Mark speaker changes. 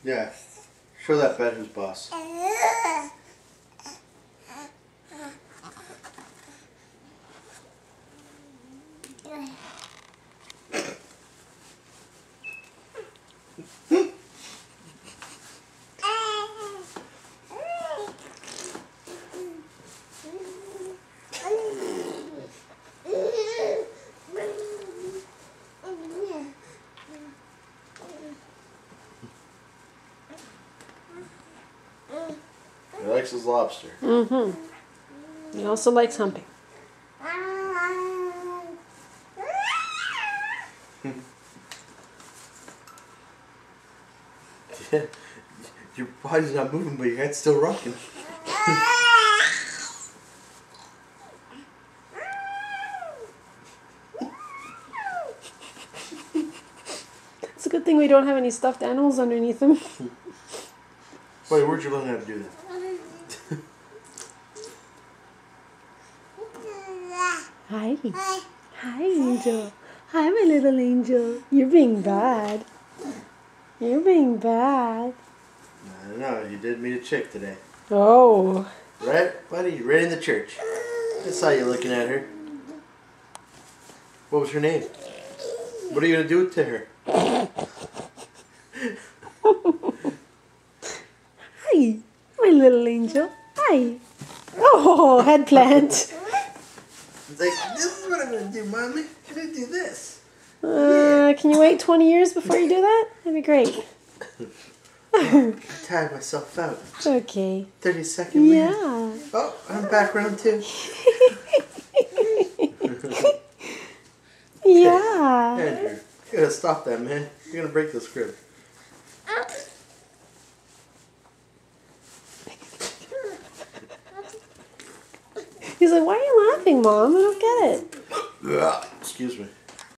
Speaker 1: Yeah. Show that bed who's boss. He likes his lobster.
Speaker 2: Mm-hmm. He also likes humping.
Speaker 1: Yeah. Your body's not moving, but your head's still rocking.
Speaker 2: It's a good thing we don't have any stuffed animals underneath him.
Speaker 1: Wait, where'd you learn how to do that?
Speaker 2: Hi. Hi, Angel. Hi, my little angel. You're being bad. You're being bad.
Speaker 1: I don't know. You did meet a chick today.
Speaker 2: Oh.
Speaker 1: Right, buddy? Right in the church. I saw you looking at her. What was her name? What are you going to do to her?
Speaker 2: Hi, my little angel. Hi. Oh, head plant.
Speaker 1: It's like, this is what I'm going to do, Mommy. I'm going to do this.
Speaker 2: Can you wait 20 years before you do that? That'd be great.
Speaker 1: I tired myself out.
Speaker 2: Okay.
Speaker 1: 30-second man.
Speaker 2: Yeah.
Speaker 1: Oh, I'm back round two.
Speaker 2: Yeah.
Speaker 1: Andrew, you gotta stop that, man. You're gonna break the script.
Speaker 2: He's like, why are you laughing, Mom? I don't get it.
Speaker 1: Excuse me.